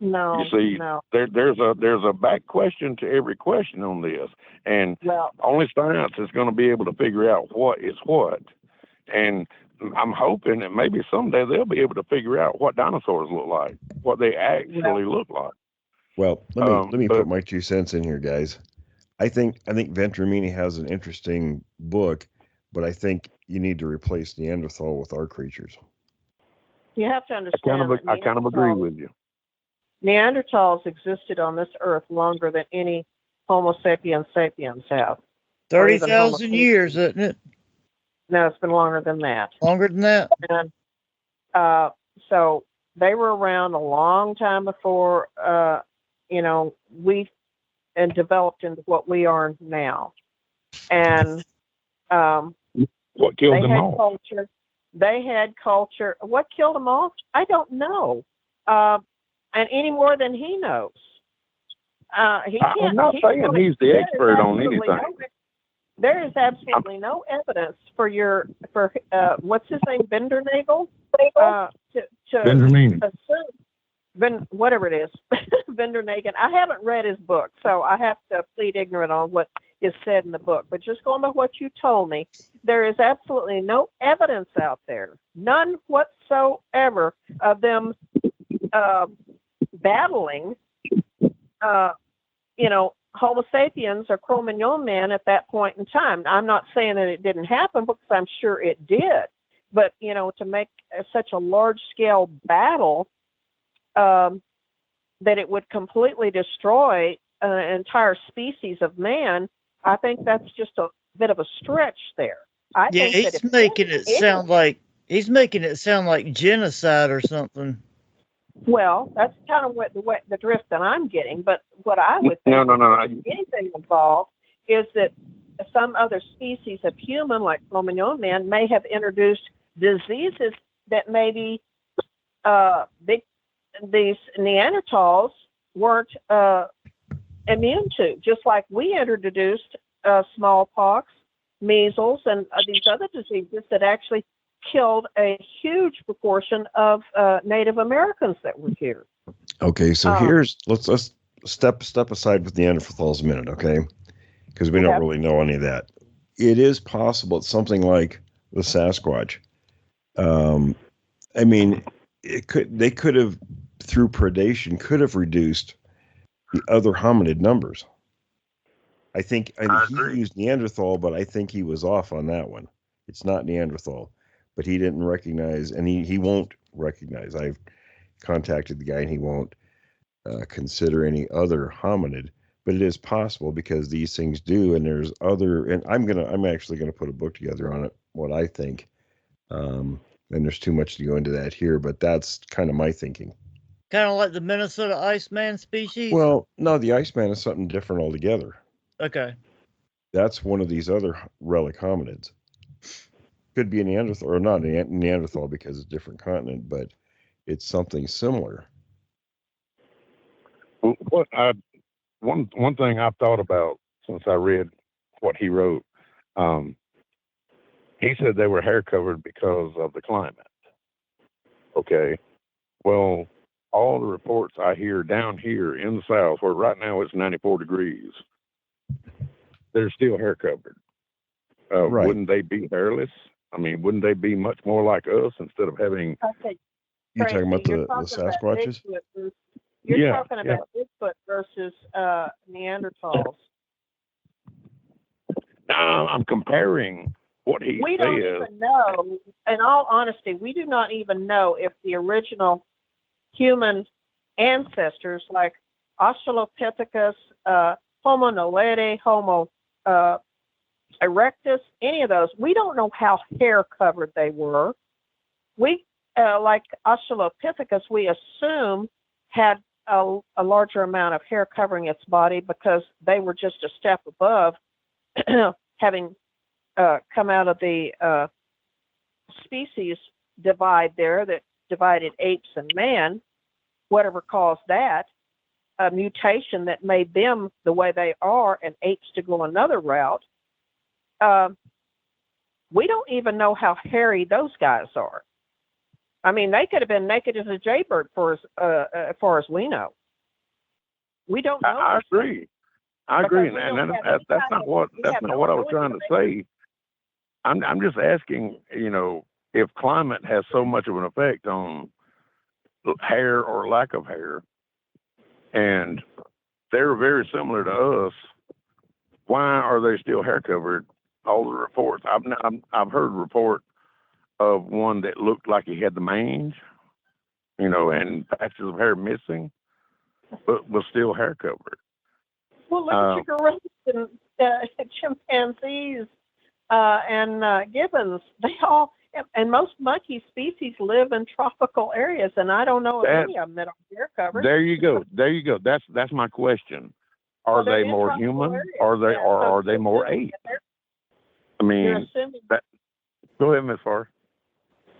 No. You see, no. there's a back question to every question on this, and only science is going to be able to figure out what is what. And I'm hoping that maybe someday they'll be able to figure out what dinosaurs look like, what they actually look like. Well, let me put my 2 cents in here, guys. I think Venturini has an interesting book, but I think you need to replace Neanderthal with our creatures. You have to understand. I kind of agree with you. Neanderthals existed on this earth longer than any Homo sapiens sapiens have. 30,000 years, isn't it? No, it's been longer than that. Longer than that? And so they were around a long time before, we developed into what we are now. And what killed them all? Culture. They had culture. What killed them all? I don't know. And any more than he knows. I'm not saying he's the expert on anything. There is absolutely no evidence for what's his name, Bindernagel? Benjamin. Whatever it is, Bindernagel. I haven't read his book, so I have to plead ignorant on what is said in the book. But just going by what you told me, there is absolutely no evidence out there, none whatsoever, of them battling, Homo sapiens or Cro-Magnon man at that point in time. I'm not saying that it didn't happen, because I'm sure it did. But, to make such a large-scale battle that it would completely destroy an entire species of man, I think that's just a bit of a stretch there. He's making it sound like genocide or something. Well, that's kind of the drift that I'm getting. But what I would think, anything involved, is that some other species of human, like Cro-Magnon man, may have introduced diseases that maybe these Neanderthals weren't immune to, just like we introduced smallpox, measles, and these other diseases that actually killed a huge proportion of Native Americans that were here. Okay, so let's step aside with Neanderthals a minute, okay? Because we don't really know any of that. It is possible it's something like the Sasquatch. They could have, through predation, could have reduced the other hominid numbers. I think he used Neanderthal, but I think he was off on that one. It's not Neanderthal, but he didn't recognize, and he won't recognize. I've contacted the guy, and he won't consider any other hominid. But it is possible, because these things do, and there's other. And I'm actually gonna put a book together on it. What I think, and there's too much to go into that here, but that's kind of my thinking. Kind of like the Minnesota Iceman species? Well, no, the Iceman is something different altogether. Okay. That's one of these other relic hominids. Could be a Neanderthal, or not a Neanderthal, because it's a different continent, but it's something similar. One thing I've thought about since I read what he wrote, he said they were hair covered because of the climate. Okay. Well, all the reports I hear down here in the South, where right now it's 94 degrees, they're still hair covered. Right. Wouldn't they be hairless? I mean, wouldn't they be much more like us instead of having... You talking about the Sasquatches? You're talking about Bigfoot versus Neanderthals. I'm comparing what he We don't says. even know, in all honesty, we do not even know if the original human ancestors like Australopithecus, Homo naledi, Homo erectus, any of those, we don't know how hair covered they were. We, like Australopithecus, we assume had a larger amount of hair covering its body because they were just a step above having come out of the species divide there that divided apes and man, whatever caused that, a mutation that made them the way they are and apes to go another route. We don't even know how hairy those guys are. I mean, they could have been naked as a jaybird as far as we know. We don't know. I agree. I agree, and that's not what I was trying to say. I'm just asking, if climate has so much of an effect on hair or lack of hair, and they're very similar to us. Why are they still hair covered? All the reports I've heard report of one that looked like he had the mange, and patches of hair missing, but was still hair covered. Well, look at your gorillas and chimpanzees and gibbons. They all, and most monkey species live in tropical areas, and I don't know of any of them that are hair covered. There you go. That's my question. Are they more human? Are they more ape? I mean, go ahead, Ms. Farr.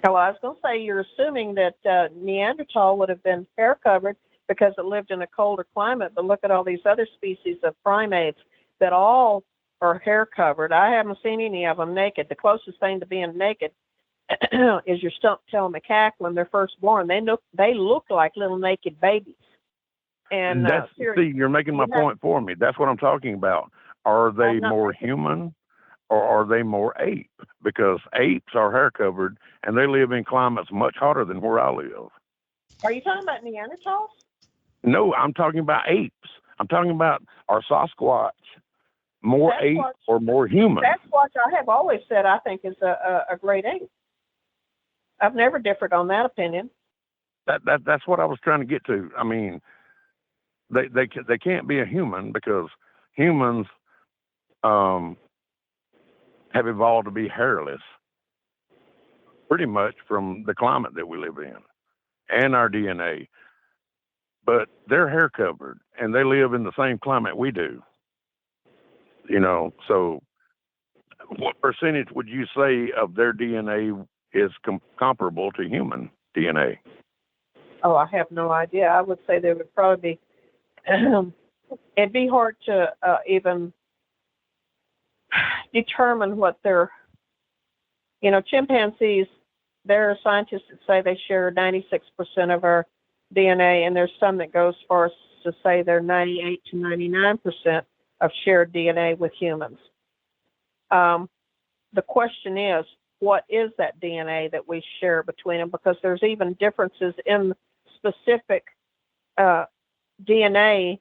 Oh, I was going to say, you're assuming that Neanderthal would have been hair covered because it lived in a colder climate, but look at all these other species of primates that all are hair covered. I haven't seen any of them naked. The closest thing to being naked is your stump-tailed macaque when they're first born. They look like little naked babies. And see, you're making my point for me. That's what I'm talking about. Are they more human? Or are they more ape? Because apes are hair covered and they live in climates much hotter than where I live. Are you talking about Neanderthals? No, I'm talking about apes. I'm talking about our Sasquatch. More Sasquatch, ape or more human? Sasquatch, I have always said, I think is a great ape. I've never differed on that opinion. That's what I was trying to get to. I mean, they can't be a human because humans have evolved to be hairless, pretty much from the climate that we live in and our DNA. But they're hair covered and they live in the same climate we do. So what percentage would you say of their DNA is comparable to human DNA? Oh, I have no idea. I would say there would probably be, it'd be hard to even determine what their, chimpanzees, there are scientists that say they share 96% of our DNA, and there's some that go as far as to say they're 98 to 99% of shared DNA with humans. The question is, what is that DNA that we share between them? Because there's even differences in specific DNA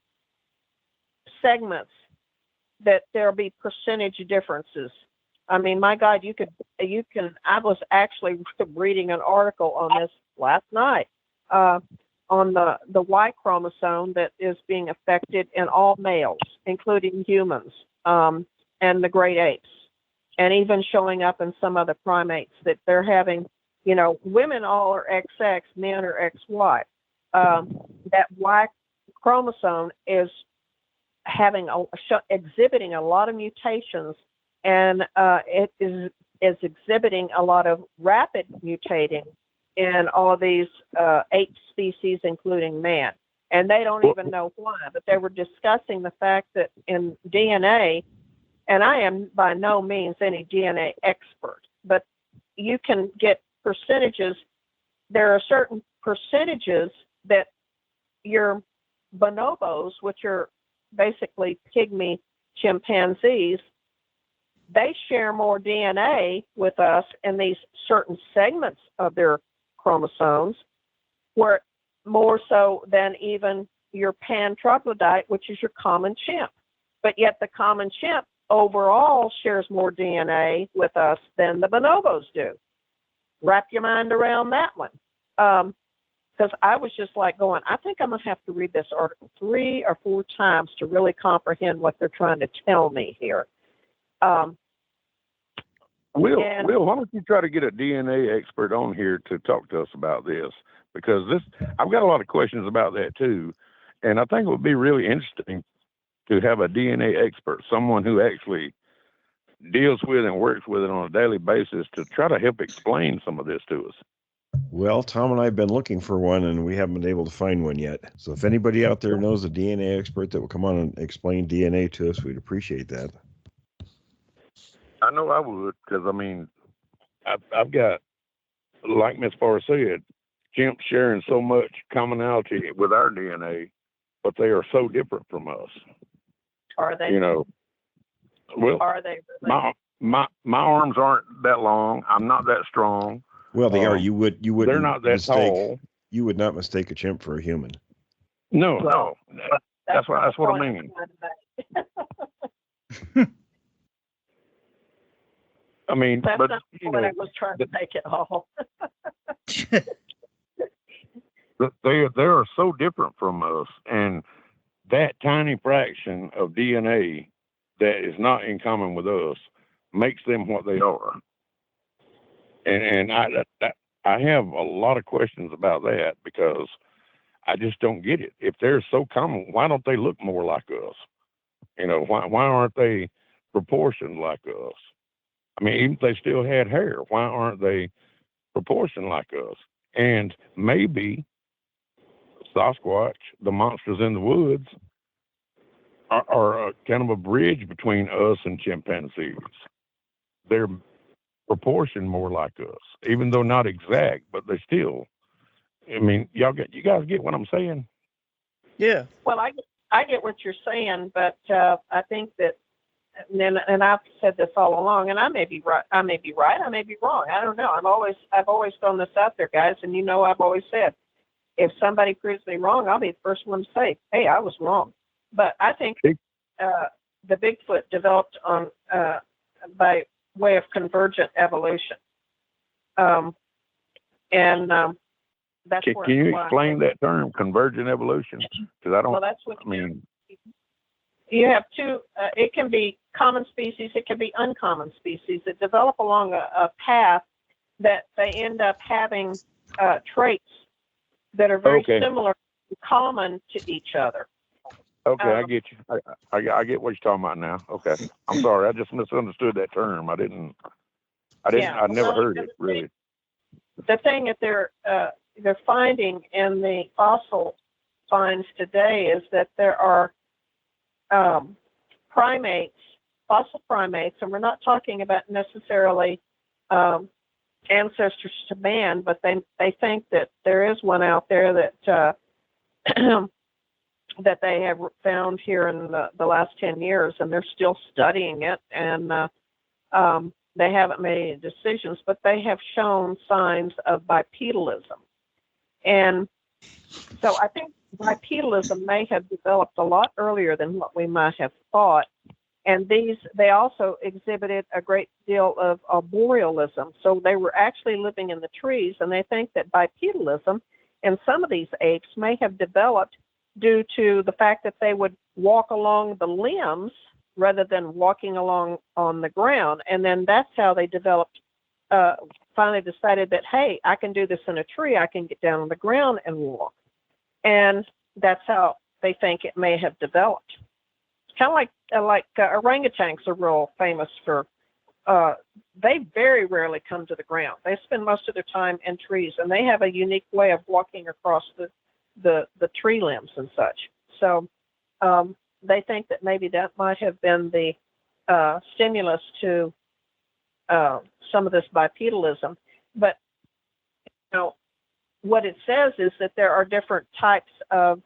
segments that there'll be percentage differences. I mean, my God, you can, I was actually reading an article on this last night on the Y chromosome that is being affected in all males, including humans and the great apes, and even showing up in some other primates that they're having, women all are XX, men are XY. That Y chromosome is exhibiting a lot of mutations, and it is exhibiting a lot of rapid mutating in all of these ape species, including man. And they don't even know why, but they were discussing the fact that in DNA, and I am by no means any DNA expert, but you can get percentages. There are certain percentages that your bonobos, which are basically pygmy chimpanzees, they share more DNA with us in these certain segments of their chromosomes, where more so than even your pan troglodyte, which is your common chimp. But yet the common chimp overall shares more DNA with us than the bonobos do. Wrap your mind around that one. Because I was just like going, I think I'm going to have to read this article 3 or 4 times to really comprehend what they're trying to tell me here. Will, why don't you try to get a DNA expert on here to talk to us about this? Because I've got a lot of questions about that too. And I think it would be really interesting to have a DNA expert, someone who actually deals with and works with it on a daily basis to try to help explain some of this to us. Well, Tom and I have been looking for one, and we haven't been able to find one yet. So if anybody out there knows a DNA expert that will come on and explain DNA to us, we'd appreciate that. I know I would, because, I mean, I've got, like Miss Farr said, chimps sharing so much commonality with our DNA, but they are so different from us. Are they? You know, well, are they really? my arms aren't that long. I'm not that strong. Well, they are. You would. They're not that tall. You would not mistake a chimp for a human. No. That's what I mean. I mean, that's but not you what know, I was trying to make it all. they are so different from us, and that tiny fraction of DNA that is not in common with us makes them what they are. And I have a lot of questions about that, because I just don't get it. If they're so common, why don't they look more like us? You know, why aren't they proportioned like us? I mean, even if they still had hair, why aren't they proportioned like us? And maybe Sasquatch, the monsters in the woods, are kind of a bridge between us and chimpanzees. They're proportioned more like us, even though not exact, but they still. I mean, you guys get what I'm saying? Yeah. Well, I get what you're saying, but I think that, and I've said this all along, and I may be right, I may be wrong. I don't know. I've always thrown this out there, guys, and I've always said, if somebody proves me wrong, I'll be the first one to say, hey, I was wrong. But I think the Bigfoot developed on by way of convergent evolution, and that's. Can you explain that term, convergent evolution? Because I don't. Well, that's what I mean. You have two. It can be common species. It can be uncommon species that develop along a path that they end up having traits that are very similar, and common to each other. Okay, I get you. I get what you're talking about now. Okay, I'm sorry. I just misunderstood that term. I never heard it really. The thing that they're finding in the fossil finds today is that there are fossil primates, and we're not talking about necessarily ancestors to man, but they think that there is one out there that that they have found here in the last 10 years, and they're still studying it, and they haven't made any decisions, but they have shown signs of bipedalism. And so I think bipedalism may have developed a lot earlier than what we might have thought. And they also exhibited a great deal of arborealism. So they were actually living in the trees, and they think that bipedalism in some of these apes may have developed due to the fact that they would walk along the limbs rather than walking along on the ground. And then that's how they developed, finally decided that, hey, I can do this in a tree. I can get down on the ground and walk. And that's how they think it may have developed. It's kind of like orangutans are real famous for, they very rarely come to the ground. They spend most of their time in trees, and they have a unique way of walking across the tree limbs and such. So they think that maybe that might have been the stimulus to some of this bipedalism. But what it says is that there are different types of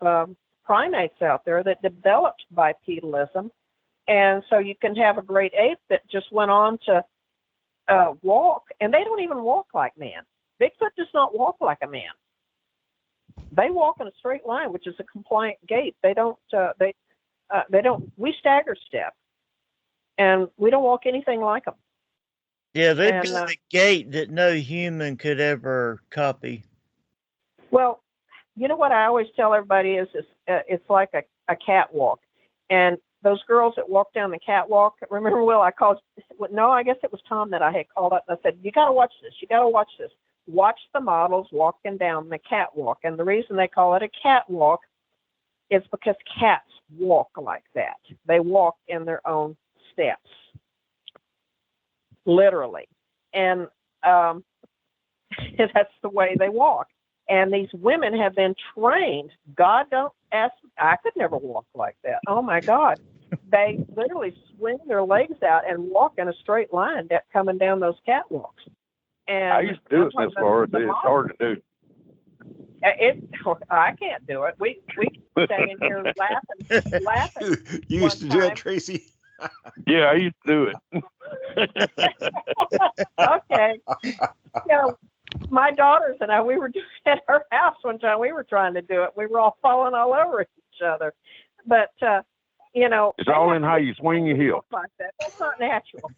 primates out there that developed bipedalism. And so you can have a great ape that just went on to walk, and they don't even walk like man. Bigfoot does not walk like a man. They walk in a straight line, which is a compliant gait. They don't. We stagger step. and we don't walk anything like them. Yeah, they've And, got a gait that no human could ever copy. Well, you know what I always tell everybody is it's like a catwalk. And those girls that walk down the catwalk, remember, Will, I guess it was Tom that I had called up and I said, you got to watch this. You got to watch this. Watch the models walking down the catwalk. And the reason they call it a catwalk is because cats walk like that. They walk in their own steps, literally. And that's the way they walk. And these women have been trained. God don't ask, I could never walk like that. Oh my God. They literally swing their legs out and walk in a straight line coming down those catwalks. And I used to do it this far. It's hard to do. I can't do it. We sat in here laughing. You used to do it, Tracy? Yeah, I used to do it. Okay. My daughters and I, we were doing it at our house one time. We were trying to do it. We were all falling all over each other. But, it's all in how you swing your heel. Like that. That's not natural.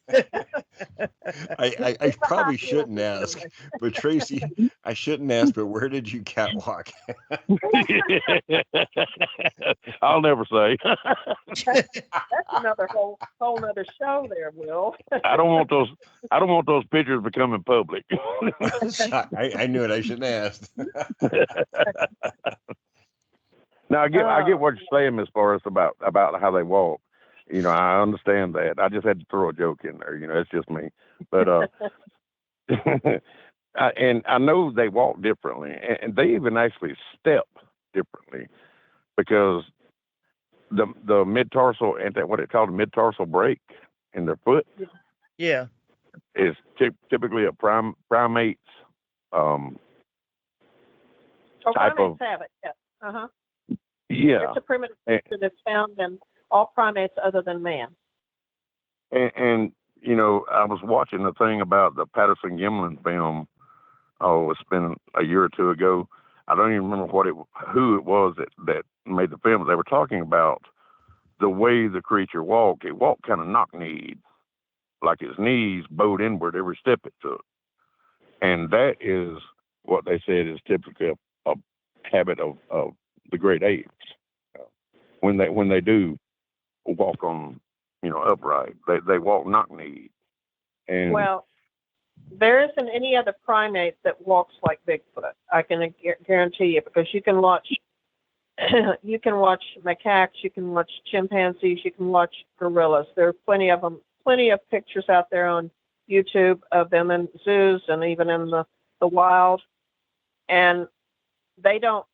I probably shouldn't ask, but Tracy, I shouldn't ask, but where did you catwalk? I'll never say. That's another whole nother show there, Will. I don't want those pictures becoming public. I knew it. I shouldn't ask. Now I get what you're saying, Miss Forrest, about how they walk. I understand that. I just had to throw a joke in there. It's just me. But and I know they walk differently, and they even actually step differently because the mid-tarsal, what they call the mid-tarsal break in their foot, Yeah, is typically a primate's type of. Have it. Yeah. Uh-huh. Yeah. It's a primitive creature that's found in all primates other than man. And I was watching the thing about the Patterson Gimlin film. Oh, it's been a year or two ago. I don't even remember who it was that made the film. They were talking about the way the creature walked. It walked kind of knock-kneed, like his knees bowed inward every step it took. And that is what they said is typically a habit of the great apes. When they do walk on, upright, they walk knock-kneed. And well, there isn't any other primate that walks like Bigfoot. I can guarantee you, because you can watch macaques, you can watch chimpanzees, you can watch gorillas. There are plenty of them, plenty of pictures out there on YouTube of them in zoos and even in the wild. And they don't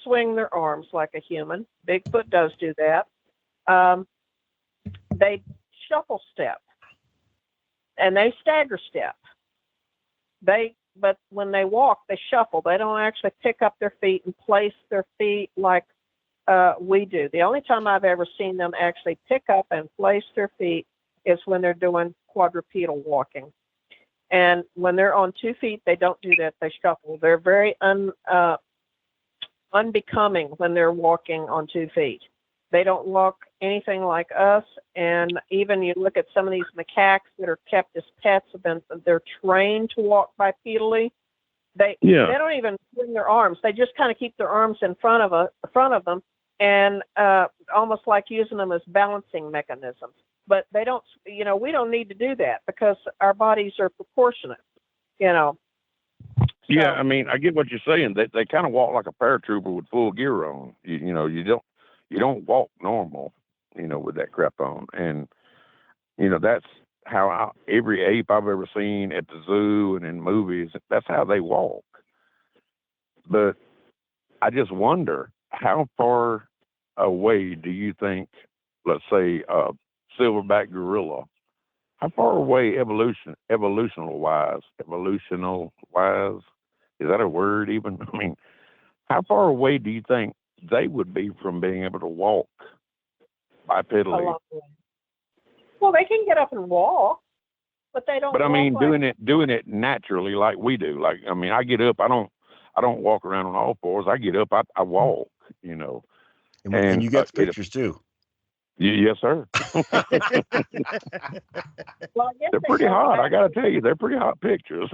swing their arms like a human. Bigfoot does do that. They shuffle step and they stagger step. But when they walk, they shuffle. They don't actually pick up their feet and place their feet like we do. The only time I've ever seen them actually pick up and place their feet is when they're doing quadrupedal walking. And when they're on 2 feet, they don't do that. They shuffle. They're very unbecoming when they're walking on 2 feet. They don't walk anything like us. And even you look at some of these macaques that are kept as pets, they're trained to walk bipedally. They don't even swing their arms. They just kind of keep their arms in front of them and almost like using them as balancing mechanisms. But they don't, we don't need to do that because our bodies are proportionate, So, yeah, I mean, I get what you're saying. They kind of walk like a paratrooper with full gear on. You don't walk normal, with that crap on. And, that's how every ape I've ever seen at the zoo and in movies, that's how they walk. But I just wonder, how far away do you think, let's say, silverback gorilla, how far away evolutional wise, is that a word even? I mean, how far away do you think they would be from being able to walk bipedally? Well, they can get up and walk, but they don't. But I mean, doing it naturally like we do. Like, I mean, I get up. I don't walk around on all fours. I get up. I walk. And you get the pictures too. Yes, sir. Well, I guess They're they pretty go hot. I back- got to tell you, they're pretty hot pictures.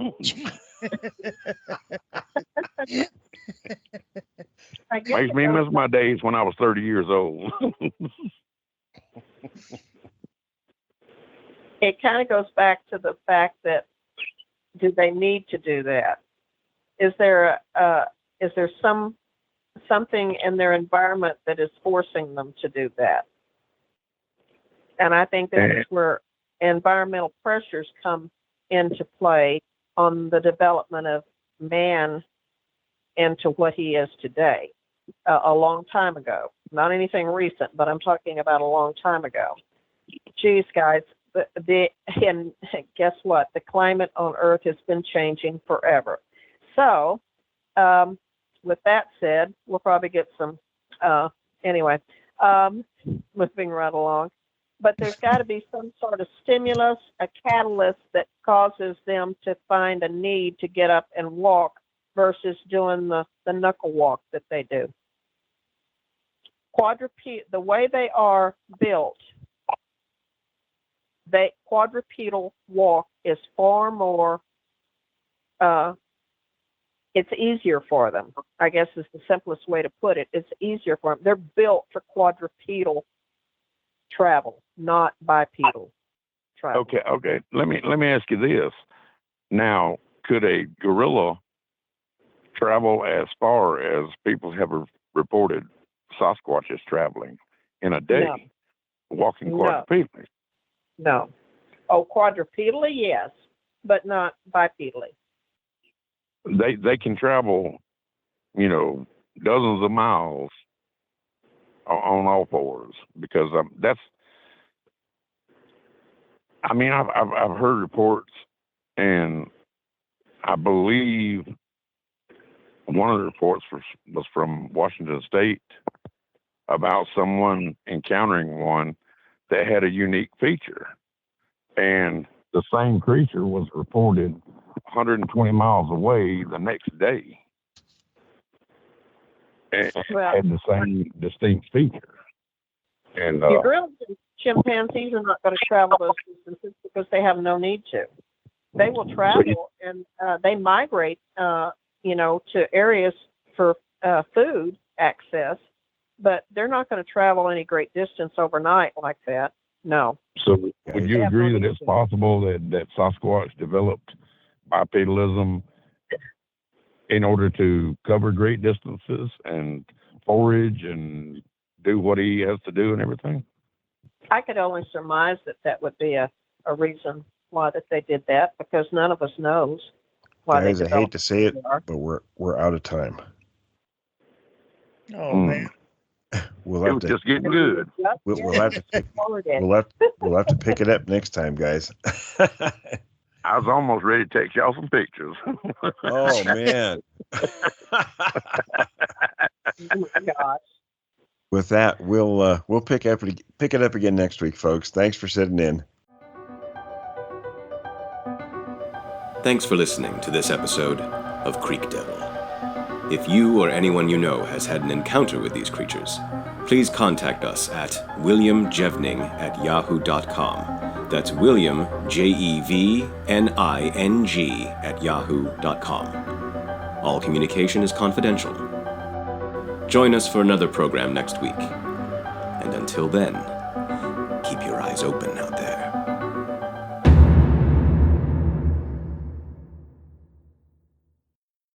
I guess Makes it me goes miss my days when I was 30 years old. it kind of goes back to the fact that do they need to do that? Is there something in their environment that is forcing them to do that? And I think this is where environmental pressures come into play on the development of man into what he is today. A long time ago, not anything recent, but I'm talking about a long time ago. Geez, guys, and guess what? The climate on Earth has been changing forever. So, with that said, we'll probably get some, anyway, moving right along. But there's got to be some sort of stimulus, a catalyst that causes them to find a need to get up and walk versus doing the knuckle walk that they do. The way they are built, quadrupedal walk is far more, it's easier for them, I guess is the simplest way to put it. It's easier for them. They're built for quadrupedal travel, not bipedal travel. Okay. Let me ask you this. Now, could a gorilla travel as far as people have reported Sasquatches traveling in a day, walking quadrupedally? No. Oh, quadrupedally, yes, but not bipedally. They can travel, dozens of miles on all fours because I've heard reports, and I believe one of the reports was from Washington State about someone encountering one that had a unique feature, and the same creature was reported 120 miles away the next day and had the same distinct feature. And your gorillas and chimpanzees are not going to travel those distances because they have no need to. They will travel and they migrate, to areas for food access, but they're not going to travel any great distance overnight like that. No. So would you agree that it's possible that Sasquatch developed bipedalism in order to cover great distances and forage and do what he has to do and everything? I could only surmise that would be a reason why that they did that, because none of us knows why Guys, they I hate to say it, are. but we're out of time. Oh man. We'll It have was to just getting good. we'll have to pick it up next time, guys. I was almost ready to take y'all some pictures. Oh man. Oh my gosh. With that, we'll pick it up again next week, folks. Thanks for sitting in. Thanks for listening to this episode of Creek Devil. If you or anyone you know has had an encounter with these creatures, please contact us at williamjevning@yahoo.com. That's William, Jevning, @yahoo.com. All communication is confidential. Join us for another program next week. And until then, keep your eyes open out there.